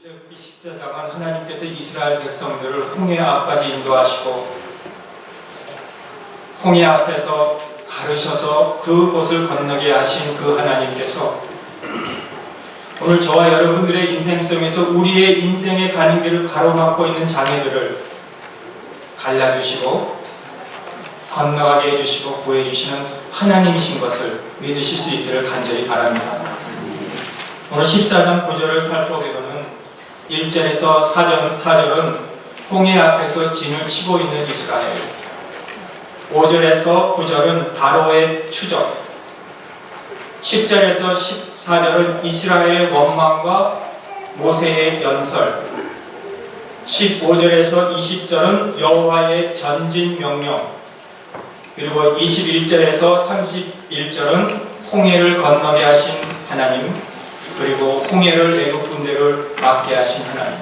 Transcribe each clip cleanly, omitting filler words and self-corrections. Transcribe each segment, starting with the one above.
출애굽기 14장은 하나님께서 이스라엘 백성들을 홍해 앞까지 인도하시고 홍해 앞에서 가르셔서 그곳을 건너게 하신 그 하나님께서 오늘 저와 여러분들의 인생 속에서 우리의 인생에 가는 길을 가로막고 있는 장애들을 갈라주시고 건너가게 해주시고 구해주시는 하나님이신 것을 믿으실 수 있기를 간절히 바랍니다. 오늘 14장 9절을 살펴보면 1절에서 4절은 홍해 앞에서 진을 치고 있는 이스라엘, 5절에서 9절은 바로의 추적, 10절에서 14절은 이스라엘의 원망과 모세의 연설, 15절에서 20절은 여호와의 전진 명령, 그리고 21절에서 31절은 홍해를 건너게 하신 하나님, 그리고 홍해를 애국 군대를 막게 하신 하나님.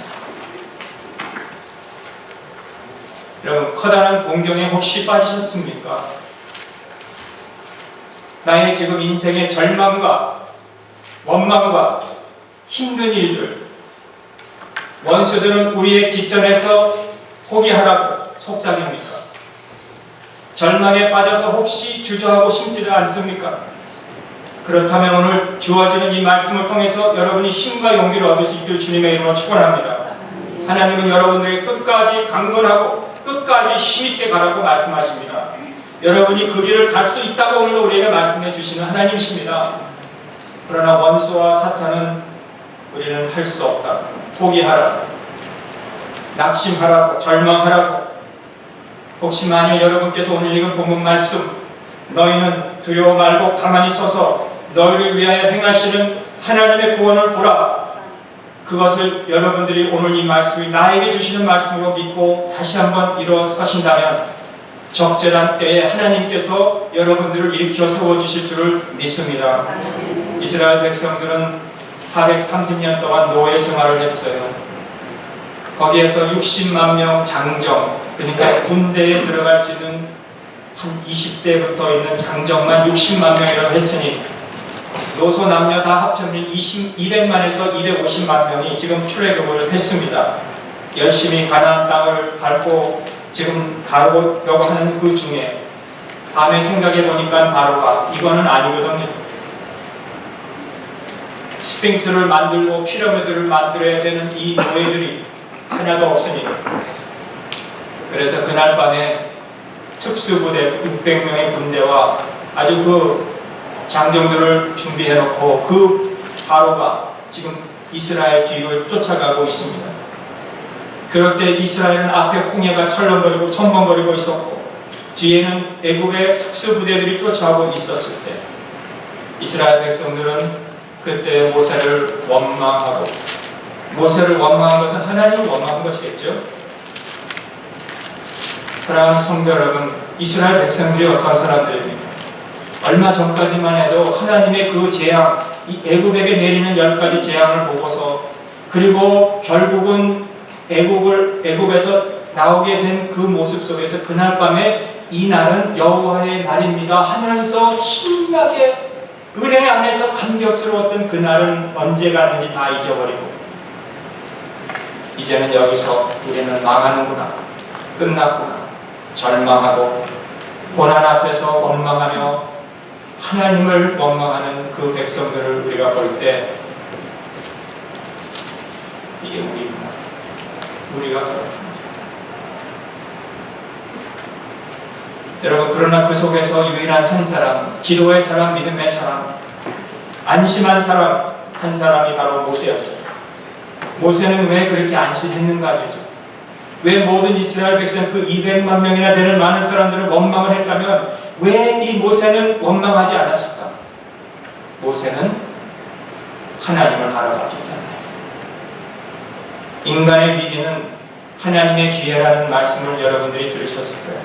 여러분, 커다란 공경에 혹시 빠지셨습니까? 나의 지금 인생의 절망과 원망과 힘든 일들, 원수들은 우리의 뒷전에서 포기하라고 속삭입니까? 절망에 빠져서 혹시 주저하고 싶지도 않습니까? 그렇다면 오늘 주어지는 이 말씀을 통해서 여러분이 힘과 용기를 얻을 수 있기를 주님의 이름으로 축원합니다. 하나님은 여러분들에게 끝까지 강건하고 끝까지 힘있게 가라고 말씀하십니다. 여러분이 그 길을 갈 수 있다고 오늘 우리에게 말씀해 주시는 하나님이십니다. 그러나 원수와 사탄은 우리는 할 수 없다, 포기하라, 낙심하라고, 절망하라고. 혹시 만일 여러분께서 오늘 읽은 본문 말씀, 너희는 두려워 말고 가만히 서서 너희를 위하여 행하시는 하나님의 구원을 보라, 그것을 여러분들이 오늘 이 말씀이 나에게 주시는 말씀으로 믿고 다시 한번 일어서신다면 적절한 때에 하나님께서 여러분들을 일으켜 세워주실 줄을 믿습니다. 이스라엘 백성들은 430년 동안 노예 생활을 했어요. 거기에서 60만 명 장정, 그러니까 군대에 들어갈 수 있는 한 20대부터 있는 장정만 60만 명이라고 했으니 노소 남녀 다 합치면 200만에서 250만 명이 지금 출애굽을 했습니다. 열심히 가나안 땅을 밟고 지금 가려고 하는 그 중에 밤에 생각해 보니까 바로가 이거는 아니거든요. 스핑스를 만들고 피라미드를 만들어야 되는 이 노예들이 하나도 없으니, 그래서 그날 밤에 특수부대 600명의 군대와 아주 그 장정들을 준비해놓고 그 바로가 지금 이스라엘 뒤를 쫓아가고 있습니다. 그럴 때 이스라엘은 앞에 홍해가 철렁거리고 첨벙거리고 있었고 뒤에는 애국의 특수부대들이 쫓아오고 있었을 때 이스라엘 백성들은 그때 모세를 원망하고, 모세를 원망한 것은 하나님을 원망한 것이겠죠. 사랑하는 성도 여러분, 이스라엘 백성들이 어떤 사람들입니까? 얼마 전까지만 해도 하나님의 그 재앙, 이 애굽에게 내리는 10가지 재앙을 보고서, 그리고 결국은 애굽에서 나오게 된 그 모습 속에서 그날 밤에 이 날은 여호와의 날입니다 하면서 신나게 은혜 안에서 감격스러웠던 그 날은 언제 갔는지 다 잊어버리고 이제는 여기서 우리는 망하는구나, 끝났구나, 절망하고 고난 앞에서 원망하며 하나님을 원망하는 그 백성들을 우리가 볼 때 이게 우리가 그렇습니다. 여러분, 그러나 그 속에서 유일한 한 사람, 기도의 사람, 믿음의 사람, 안심한 사람 한 사람이 바로 모세였어요. 모세는 왜 그렇게 안심했는가 하죠. 왜 모든 이스라엘 백성 그 200만 명이나 되는 많은 사람들을 원망을 했다면 왜 이 모세는 원망하지 않았을까? 모세는 하나님을 바라봤기 때문에. 인간의 위기는 하나님의 기회라는 말씀을 여러분들이 들으셨을 거예요.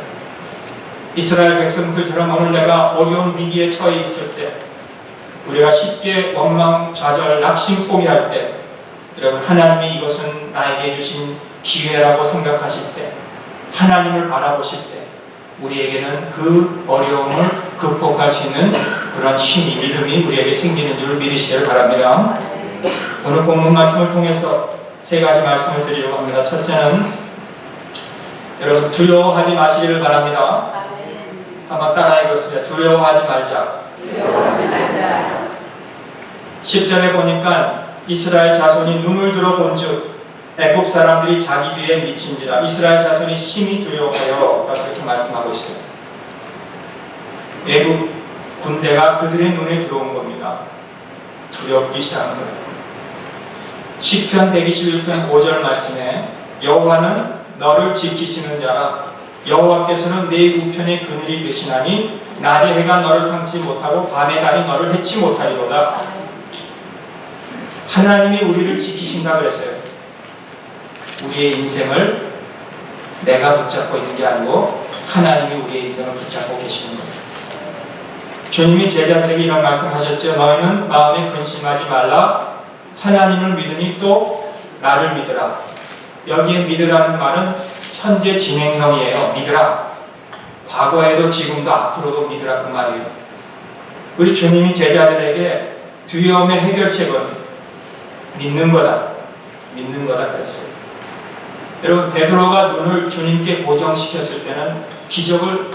이스라엘 백성들처럼 오늘 내가 어려운 위기에 처해 있을 때, 우리가 쉽게 원망, 좌절, 낙심, 포기할 때, 여러분, 하나님이 이것은 나에게 주신 기회라고 생각하실 때, 하나님을 바라보실 때, 우리에게는 그 어려움을 극복할 수 있는 그런 힘이, 믿음이 우리에게 생기는 줄 믿으시기를 바랍니다. 오늘 본문 말씀을 통해서 세 가지 말씀을 드리려고 합니다. 첫째는 여러분 두려워하지 마시기를 바랍니다. 한번 따라 읽었습니다. 두려워하지 말자. 10절에 보니까 이스라엘 자손이 눈을 들어 본즉 애굽 사람들이 자기 뒤에 미친지라. 이스라엘 자손이 심히 두려워하여 그렇게 말씀하고 있어요. 애굽 군대가 그들의 눈에 들어온 겁니다. 두렵기 시작한 거예요. 시편 121편 5절 말씀에 여호와는 너를 지키시는 자라. 여호와께서는 내 우편에 그늘이 되시나니 낮에 해가 너를 상치 못하고 밤에 달이 너를 해치 못하리로다. 하나님이 우리를 지키신다 그랬어요. 우리의 인생을 내가 붙잡고 있는 게 아니고 하나님이 우리의 인생을 붙잡고 계시는 거예요. 주님이 제자들에게 이런 말씀하셨죠. 너희는 마음에 근심하지 말라. 하나님을 믿으니 또 나를 믿으라. 여기에 믿으라는 말은 현재 진행형이에요. 믿으라. 과거에도 지금도 앞으로도 믿으라 그 말이에요. 우리 주님이 제자들에게 두려움의 해결책은 믿는 거다. 믿는 거다 그랬어요. 여러분 베드로가 눈을 주님께 고정시켰을 때는 기적을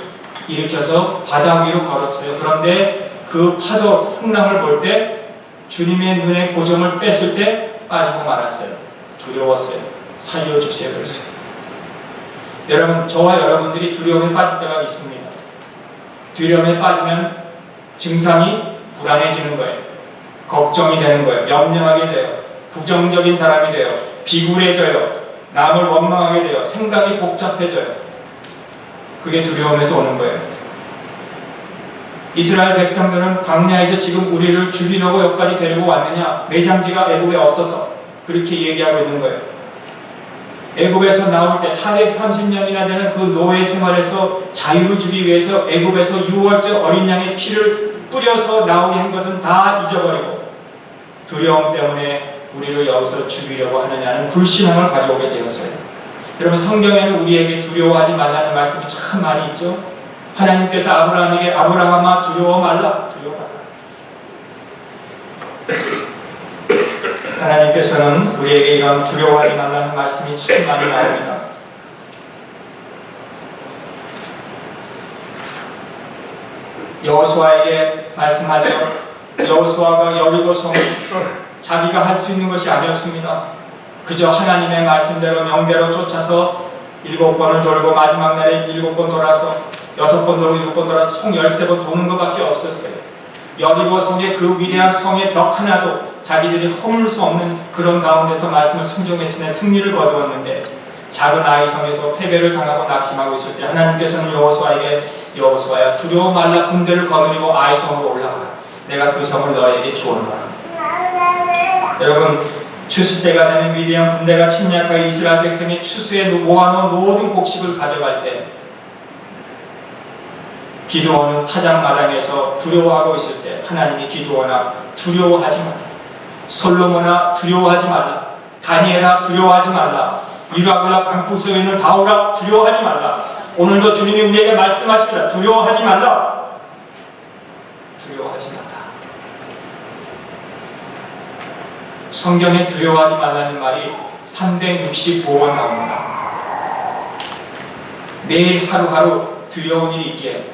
일으켜서 바다 위로 걸었어요. 그런데 그 파도 풍랑을 볼 때 주님의 눈에 고정을 뺐을 때 빠지고 말았어요. 두려웠어요. 살려주세요 그랬어요. 여러분 저와 여러분들이 두려움에 빠질 때가 있습니다. 두려움에 빠지면 증상이 불안해지는 거예요. 걱정이 되는 거예요. 염려하게 돼요. 부정적인 사람이 돼요. 비굴해져요. 남을 원망하게 돼요. 생각이 복잡해져요. 그게 두려움에서 오는 거예요. 이스라엘 백성들은 광야에서 지금 우리를 죽이려고 여기까지 데리고 왔느냐? 매장지가 애굽에 없어서 그렇게 얘기하고 있는 거예요. 애굽에서 나올 때 430년이나 되는 그 노예 생활에서 자유를 주기 위해서 애굽에서 6월절 어린 양의 피를 뿌려서 나오게 한 것은 다 잊어버리고 두려움 때문에 우리를 여기서 죽이려고 하느냐는 불신앙을 가져오게 되었어요. 여러분 성경에는 우리에게 두려워하지 말라는 말씀이 참 많이 있죠. 하나님께서 아브라함에게 아브라함아 두려워 말라. 두려워 말라. 하나님께서는 우리에게 이런 두려워하지 말라는 말씀이 참 많이 나옵니다. 여호수아에게 말씀하죠. 여호수아가 여리고 성을 자기가 할 수 있는 것이 아니었습니다. 그저 하나님의 말씀대로 명대로 쫓아서 7번을 돌고 마지막 날에 7번 돌아서 6번 돌고 7번 돌아서 총 13번 도는 것밖에 없었어요. 여리고 성의 그 위대한 성의 벽 하나도 자기들이 허물 수 없는 그런 가운데서 말씀을 순종했으며 승리를 거두었는데 작은 아이 성에서 패배를 당하고 낙심하고 있을 때 하나님께서는 여호수아에게 여호수아야 두려워 말라. 군대를 거느리고 아이 성으로 올라가. 내가 그 성을 너에게 주었노라. 여러분 추수 때가 되면 미디안 군대가 침략하여 이스라엘 백성이 추수에 모아놓은 모든 곡식을 가져갈 때 기드온은 타작마당에서 두려워하고 있을 때 하나님이 기드온아 두려워하지 말라. 솔로몬아 두려워하지 말라. 다니엘아 두려워하지 말라. 유라굴라 강풍 속에 있는 바울아 두려워하지 말라. 오늘도 주님이 우리에게 말씀하시리라. 두려워하지 말라. 두려워하지 말라. 성경에 두려워하지 말라는 말이 365번 나옵니다. 매일 하루하루 두려운 일이 있기에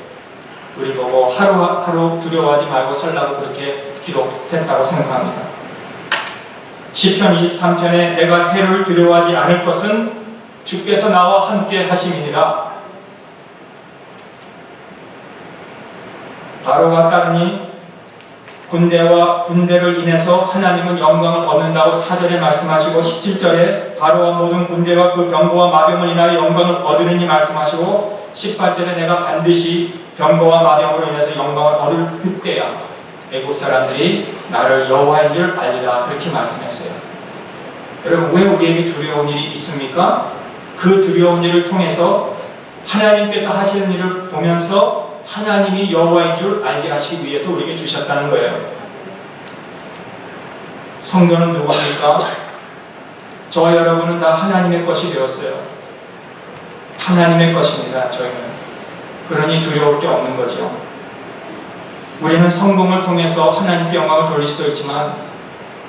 우리 보고 하루하루 두려워하지 말고 살라고 그렇게 기록했다고 생각합니다. 시편 23편에 내가 해를 두려워하지 않을 것은 주께서 나와 함께 하심이니라. 바로가 따르니 군대와 군대를 인해서 하나님은 영광을 얻는다고 4절에 말씀하시고 17절에 바로와 모든 군대와 그 병거와 마병을 인하여 영광을 얻으리니 말씀하시고 18절에 내가 반드시 병거와 마병으로 인해서 영광을 얻을 그때야 애국 사람들이 나를 여호와인 줄 알리라 그렇게 말씀했어요. 여러분 왜 우리에게 두려운 일이 있습니까? 그 두려운 일을 통해서 하나님께서 하시는 일을 보면서 하나님이 여호와인 줄 알게 하시기 위해서 우리에게 주셨다는 거예요. 성도는 누구입니까? 저와 여러분은 다 하나님의 것이 되었어요. 하나님의 것입니다. 저희는. 그러니 두려울 게 없는 거죠. 우리는 성공을 통해서 하나님께 영광을 돌릴 수도 있지만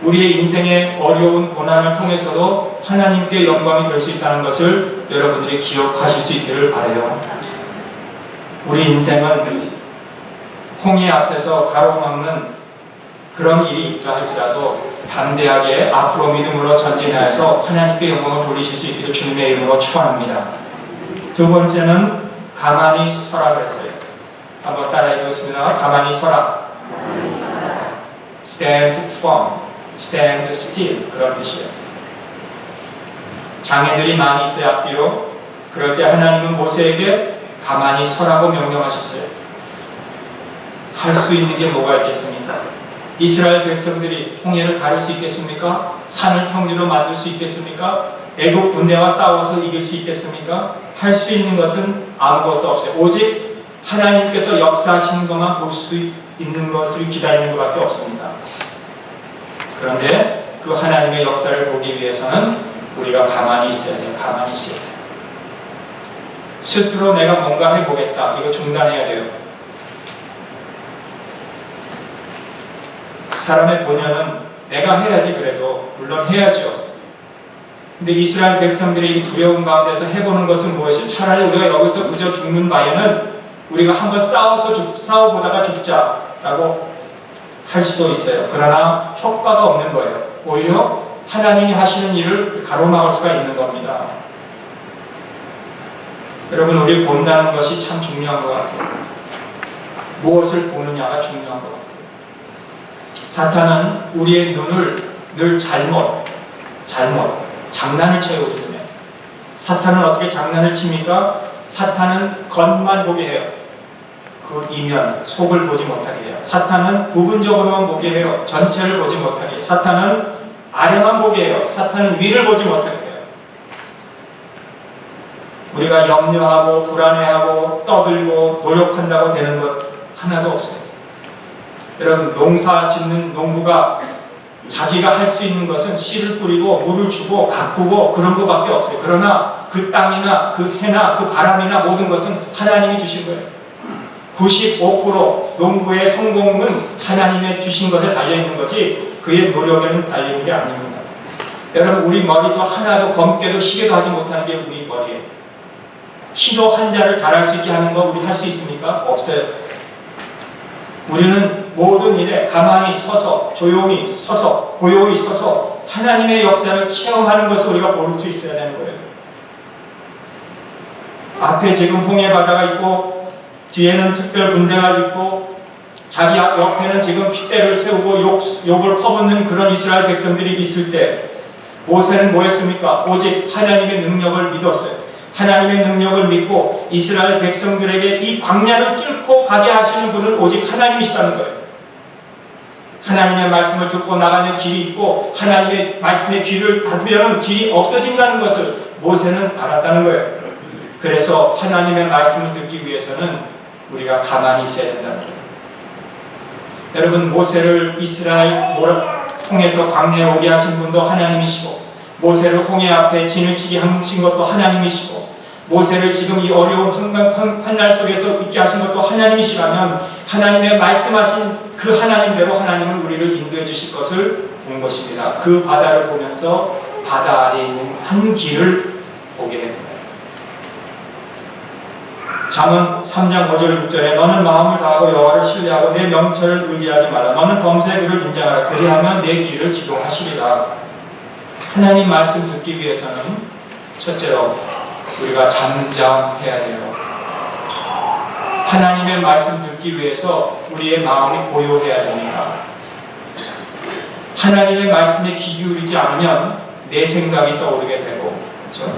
우리의 인생의 어려운 고난을 통해서도 하나님께 영광이 될 수 있다는 것을 여러분들이 기억하실 수 있기를 바라요. 우리 인생은 홍해 앞에서 가로막는 그런 일이 있다 할지라도 담대하게 앞으로 믿음으로 전진하여서 하나님께 영광을 돌리실 수 있기를 주님의 이름으로 축원합니다. 두 번째는 가만히 서라 그랬어요. 한번 따라 읽겠습니다. 가만히 서라. Stand firm, stand still, 그런 뜻이에요. 장애들이 많이 있어요, 앞뒤로. 그럴 때 하나님은 모세에게 가만히 서라고 명령하셨어요. 할 수 있는 게 뭐가 있겠습니까? 이스라엘 백성들이 홍해를 가를 수 있겠습니까? 산을 평지로 만들 수 있겠습니까? 애국 군대와 싸워서 이길 수 있겠습니까? 할 수 있는 것은 아무것도 없어요. 오직 하나님께서 역사하시는 것만 볼 수 있는 것을 기다리는 것밖에 없습니다. 그런데 그 하나님의 역사를 보기 위해서는 우리가 가만히 있어야 돼요. 가만히 있어야 돼요. 스스로 내가 뭔가 해보겠다. 이거 중단해야 돼요. 사람의 본연은 내가 해야지 그래도 물론 해야죠. 근데 이스라엘 백성들이 이 두려움 가운데서 해보는 것은 무엇이? 차라리 우리가 여기서 그저 죽는 바에는 우리가 한번 싸워보다가 죽자라고 할 수도 있어요. 그러나 효과가 없는 거예요. 오히려 하나님이 하시는 일을 가로막을 수가 있는 겁니다. 여러분, 우리 본다는 것이 참 중요한 것 같아요. 무엇을 보느냐가 중요한 것 같아요. 사탄은 우리의 눈을 늘 잘못 장난을 채우거든요. 사탄은 어떻게 장난을 칩니까? 사탄은 겉만 보게 해요. 그 이면, 속을 보지 못하게 해요. 사탄은 부분적으로만 보게 해요. 전체를 보지 못하게 해요. 사탄은 아래만 보게 해요. 사탄은 위를 보지 못하게 해요. 우리가 염려하고 불안해하고 떠들고 노력한다고 되는 것 하나도 없어요. 여러분, 농사 짓는 농부가 자기가 할 수 있는 것은 씨를 뿌리고 물을 주고 가꾸고 그런 것밖에 없어요. 그러나 그 땅이나 그 해나 그 바람이나 모든 것은 하나님이 주신 거예요. 95% 농부의 성공은 하나님의 주신 것에 달려있는 거지 그의 노력에는 달려있는 게 아닙니다. 여러분, 우리 머리도 하나도 검게도 시계도 하지 못하는 게 우리 머리예요. 키도 한자를 잘할 수 있게 하는 거 우리 할 수 있습니까? 없어요. 우리는 모든 일에 가만히 서서 조용히 서서 고요히 서서 하나님의 역사를 체험하는 것을 우리가 볼 수 있어야 되는 거예요. 앞에 지금 홍해 바다가 있고 뒤에는 특별 군대가 있고 자기 옆에는 지금 핏대를 세우고 욕을 퍼붓는 그런 이스라엘 백성들이 있을 때 모세는 뭐 했습니까? 오직 하나님의 능력을 믿었어요. 하나님의 능력을 믿고 이스라엘 백성들에게 이 광야를 뚫고 가게 하시는 분은 오직 하나님이시다는 거예요. 하나님의 말씀을 듣고 나가는 길이 있고 하나님의 말씀의 귀를 닫으면 길이 없어진다는 것을 모세는 알았다는 거예요. 그래서 하나님의 말씀을 듣기 위해서는 우리가 가만히 있어야 된다는 거예요. 여러분, 모세를 이스라엘 홍해에서 광야에 오게 하신 분도 하나님이시고 모세를 홍해 앞에 진을 치게 하신 것도 하나님이시고 모세를 지금 이 어려운 환난 속에서 있게 하신 것도 하나님이시라면 하나님의 말씀하신 그 하나님대로 하나님은 우리를 인도해 주실 것을 본 것입니다. 그 바다를 보면서 바다 아래에 있는 한 길을 보게 됩니다. 잠언 3장 5절 6절에 너는 마음을 다하고 여호와를 신뢰하고 내 명철을 의지하지 말라. 너는 범사의 그를 인정하라. 그리하면 내 길을 지도하시리라. 하나님 말씀 듣기 위해서는 첫째로 우리가 잠잠해야 돼요. 하나님의 말씀 듣기 위해서 우리의 마음이 고요해야 됩니다. 하나님의 말씀에 귀 기울이지 않으면 내 생각이 떠오르게 되고, 그렇죠?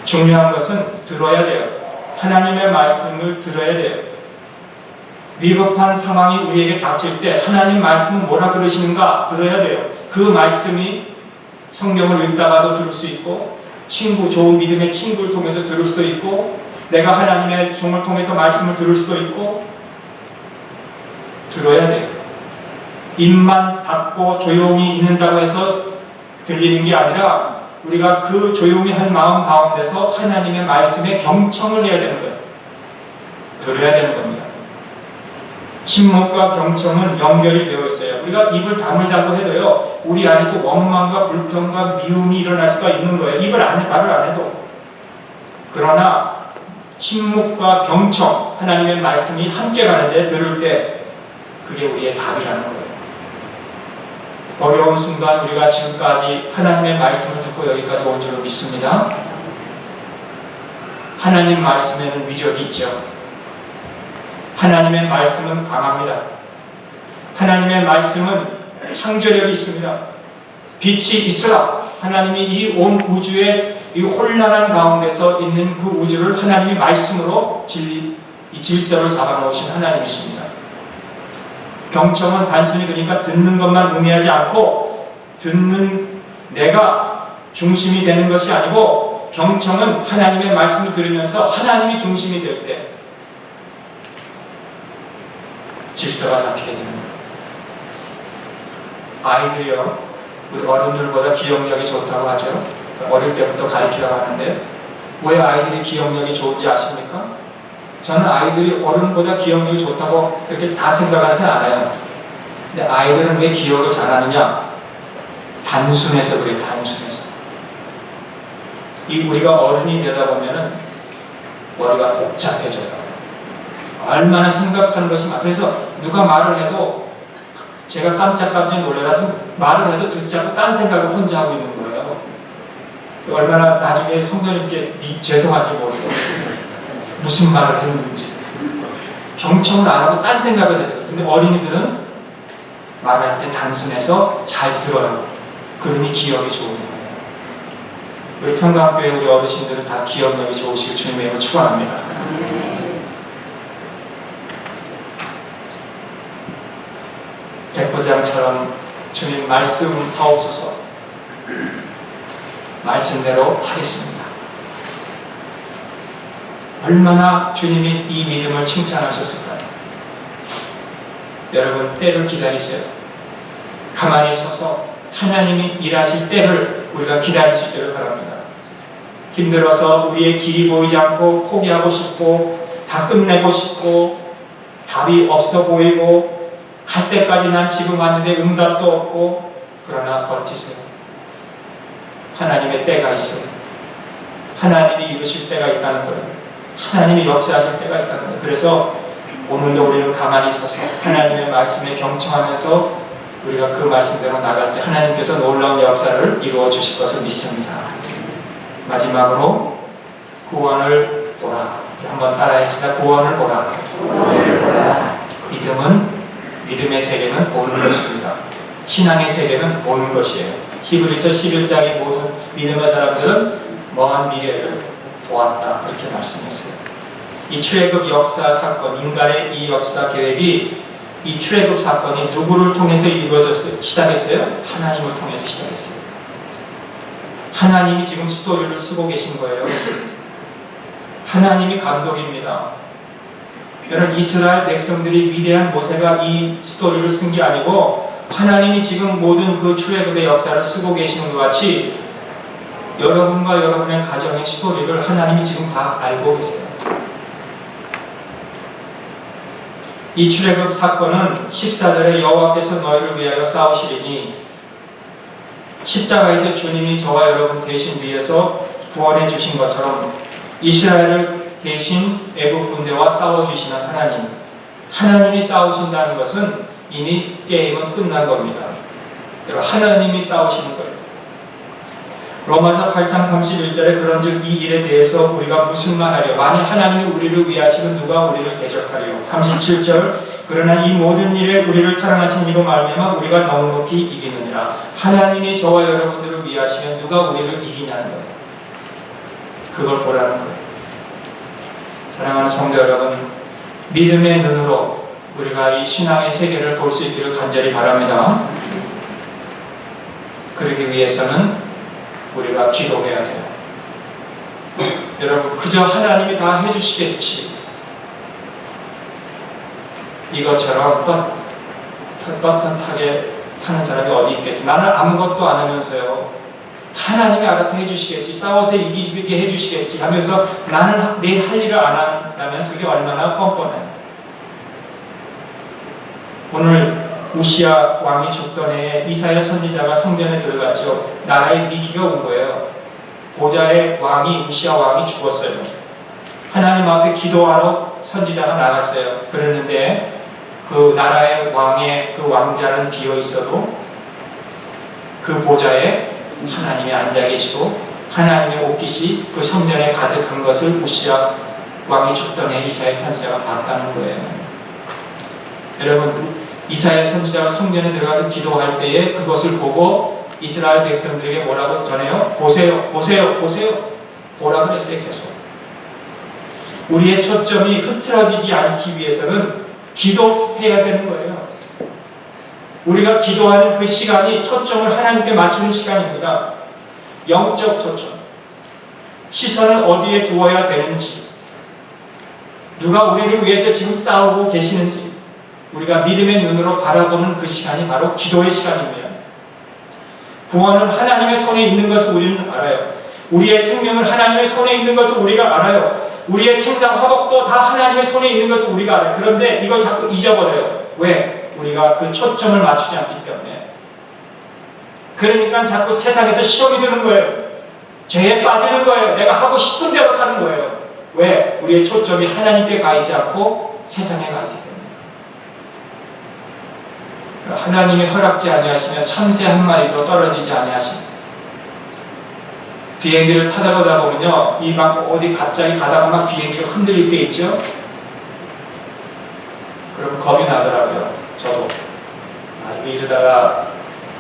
중요한 것은 들어야 돼요. 하나님의 말씀을 들어야 돼요. 위급한 상황이 우리에게 닥칠 때 하나님 말씀은 뭐라 그러시는가 들어야 돼요. 그 말씀이 성경을 읽다가도 들을 수 있고 좋은 믿음의 친구를 통해서 들을 수도 있고 내가 하나님의 종을 통해서 말씀을 들을 수도 있고 들어야 돼요. 입만 닫고 조용히 있는다고 해서 들리는 게 아니라 우리가 그 조용히 한 마음 가운데서 하나님의 말씀에 경청을 해야 되는 거예요. 들어야 되는 겁니다. 침묵과 경청은 연결이 되어 있어요. 우리가 입을 다물다고 해도요, 우리 안에서 원망과 불평과 미움이 일어날 수가 있는 거예요. 말을 안 해도. 그러나 침묵과 경청, 하나님의 말씀이 함께 가는데 들을 때 그게 우리의 답이라는 거예요. 어려운 순간 우리가 지금까지 하나님의 말씀을 듣고 여기까지 온 줄로 믿습니다. 하나님 말씀에는 위력이 있죠. 하나님의 말씀은 강합니다. 하나님의 말씀은 창조력이 있습니다. 빛이 있으라. 하나님이 이 온 우주의 이 혼란한 가운데서 있는 그 우주를 하나님이 말씀으로 이 질서를 잡아놓으신 하나님이십니다. 경청은 단순히 그러니까 듣는 것만 의미하지 않고 듣는 내가 중심이 되는 것이 아니고, 경청은 하나님의 말씀을 들으면서 하나님이 중심이 될 때 질서가 잡히게 되는 거예요. 아이들이요, 우리 어른들보다 기억력이 좋다고 하죠. 어릴 때부터 가르치라고 하는데, 왜 아이들이 기억력이 좋은지 아십니까? 저는 아이들이 어른보다 기억력이 좋다고 그렇게 다 생각하지 않아요. 근데 아이들은 왜 기억을 잘하느냐? 단순해서 그래요. 단순해서. 우리가 어른이 되다 보면은 머리가 복잡해져요. 얼마나 생각하는 것이 많아요. 그래서 누가 말을 해도 제가 깜짝깜짝 놀라가지고 말을 해도 듣지 않고 딴 생각을 혼자 하고 있는 거예요. 얼마나 나중에 성도님께 죄송한지 모르겠어요. 무슨 말을 했는지. 경청을 안 하고 딴 생각을 해서. 근데 어린이들은 말할 때 단순해서 잘 들어요. 그러니 기억이 좋은 거예요. 우리 평강교회 우리 어르신들은 다 기억력이 좋으시고 주님의 이름을 축원합니다. 백부장처럼 주님 말씀하옵소서. 말씀대로 하겠습니다. 얼마나 주님이 이 믿음을 칭찬하셨을까요? 여러분, 때를 기다리세요. 가만히 서서 하나님이 일하실 때를 우리가 기다릴 수 있기를 바랍니다. 힘들어서 우리의 길이 보이지 않고 포기하고 싶고 다 끝내고 싶고 답이 없어 보이고 갈 때까지 난 지금 왔는데 응답도 없고, 그러나 버티세요. 하나님의 때가 있어요. 하나님이 이루실 때가 있다는 거예요. 하나님이 역사하실 때가 있다는 거예요. 그래서 오늘도 우리는 가만히 서서 하나님의 말씀에 경청하면서 우리가 그 말씀대로 나갈 때 하나님께서 놀라운 역사를 이루어 주실 것을 믿습니다. 마지막으로 구원을 보라. 한번 따라합시다. 구원을 보라. 믿음의 세계는 보는 것입니다. 신앙의 세계는 보는 것이에요. 히브리서 11장의 모든 믿음의 사람들은 먼 미래를 보았다. 그렇게 말씀했어요. 이 출애굽 역사 사건, 인간의 이 역사 계획이, 이 출애굽 사건이 누구를 통해서 이루어졌어요? 시작했어요? 하나님을 통해서 시작했어요. 하나님이 지금 스토리를 쓰고 계신 거예요. 하나님이 감독입니다. 여러분, 이스라엘 백성들이 위대한 모세가 이 스토리를 쓴 게 아니고 하나님이 지금 모든 그 출애굽의 역사를 쓰고 계시는 것 같이 여러분과 여러분의 가정의 스토리를 하나님이 지금 다 알고 계세요. 이 출애굽 사건은 14절에 여호와께서 너희를 위하여 싸우시리니, 십자가에서 주님이 저와 여러분 대신 위해서 구원해 주신 것처럼 이스라엘을 대신 애국 군대와 싸워주시는 하나님, 하나님이 싸우신다는 것은 이미 게임은 끝난 겁니다. 여러분, 하나님이 싸우시는 거예요. 로마서 8장 31절에 그런즉 이 일에 대해서 우리가 무슨 말하려? 만일 하나님이 우리를 위하시면 누가 우리를 대적하리요? 37절 그러나 이 모든 일에 우리를 사랑하신 이로 말미암아 우리가 넉넉히 이기느니라. 하나님이 저와 여러분들을 위하시면 누가 우리를 이기냐는 거예요. 그걸 보라는 거예요. 사랑하는 성도 여러분, 믿음의 눈으로 우리가 이 신앙의 세계를 볼 수 있기를 간절히 바랍니다. 그러기 위해서는 우리가 기도해야 돼요. 여러분, 그저 하나님이 다 해주시겠지, 이것처럼 떳떳하게 사는 사람이 어디 있겠지. 나는 아무것도 안 하면서요, 하나님이 알아서 해주시겠지, 싸워서 이기게 해주시겠지 하면서 나는 내 할 일을 안 한다면 그게 얼마나 뻔뻔해요. 오늘 우시야 왕이 죽던 해에 이사야 선지자가 성전에 들어갔죠. 나라에 위기가 온 거예요. 보좌의 왕이 우시야 왕이 죽었어요. 하나님 앞에 기도하러 선지자가 나갔어요. 그랬는데 그 나라의 왕의 그 왕자는 비어 있어도 그 보좌에 하나님이 앉아 계시고 하나님의 옷깃이 그 성전에 가득한 것을 우시야 왕이 죽던 해 이사야 선지자가 봤다는 거예요. 여러분, 이사야 선지자가 성전에 들어가서 기도할 때에 그것을 보고 이스라엘 백성들에게 뭐라고 전해요? 보세요, 보세요, 보세요. 보라 그랬어요, 계속. 우리의 초점이 흐트러지지 않기 위해서는 기도해야 되는 거예요. 우리가 기도하는 그 시간이 초점을 하나님께 맞추는 시간입니다. 영적 초점. 시선을 어디에 두어야 되는지, 누가 우리를 위해서 지금 싸우고 계시는지 우리가 믿음의 눈으로 바라보는 그 시간이 바로 기도의 시간입니다. 구원은 하나님의 손에 있는 것을 우리는 알아요. 우리의 생명은 하나님의 손에 있는 것을 우리가 알아요. 우리의 생사 화복도 다 하나님의 손에 있는 것을 우리가 알아요. 그런데 이걸 자꾸 잊어버려요. 왜? 우리가 그 초점을 맞추지 않기 때문에. 그러니까 자꾸 세상에서 시험이 드는 거예요. 죄에 빠지는 거예요. 내가 하고 싶은 대로 사는 거예요. 왜? 우리의 초점이 하나님께 가 있지 않고 세상에 가 있기 때문에. 하나님이 허락지 아니하시면 참새 한 마리도 떨어지지 아니하십니다. 비행기를 타다가 보면요, 이 막 어디 갑자기 가다가 막 비행기가 흔들릴 때 있죠? 그럼 겁이 나더라고요. 저도. 이러다가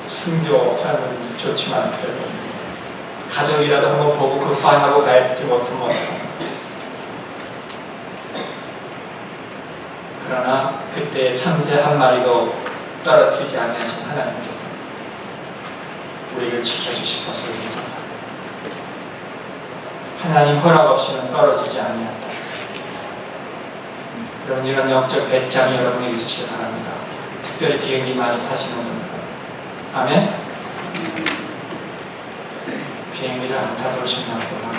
순교하면 좋지만 그래도 가족이라도 한번 보고 급파하고 가야지 못하면. 그러나 그때 참새 한 마리도 떨어뜨리지 아니하신 하나님께서 우리를 지켜주시고서 하나님 허락 없이는 떨어지지 아니한다. 그런 이런 영적 배짱이 여러분에게 있으시길 바랍니다. 특별히 비행기 많이 타시는 분들. 아멘? 비행기를 안 타보시나 보나.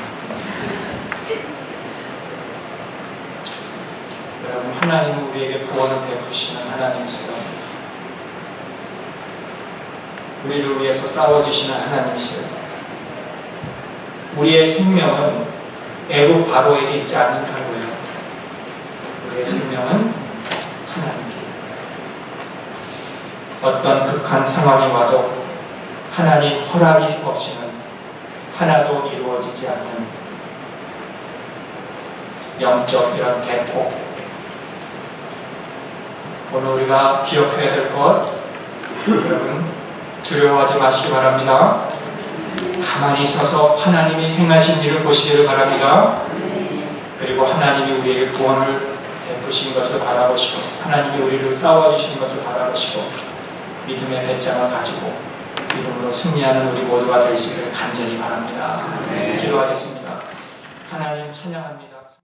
여러분, 하나님은 우리에게 구원을 베푸시는 하나님이세요. 우리를 위해서 싸워주시는 하나님이세요. 우리의 생명은 애국 바로에게 있지 않는다고요. 우리의 생명은 하나님께. 어떤 극한 상황이 와도 하나님 허락이 없이는 하나도 이루어지지 않는 영적 이런 배포. 오늘 우리가 기억해야 될 것, 여러분 두려워하지 마시기 바랍니다. 가만히 서서 하나님이 행하신 일을 보시기를 바랍니다. 그리고 하나님이 우리에게 구원을 베푸신 것을 바라보시고 하나님이 우리를 싸워주신 것을 바라보시고 믿음의 배짱을 가지고 믿음으로 승리하는 우리 모두가 되시기를 간절히 바랍니다. 기도하겠습니다. 하나님 찬양합니다.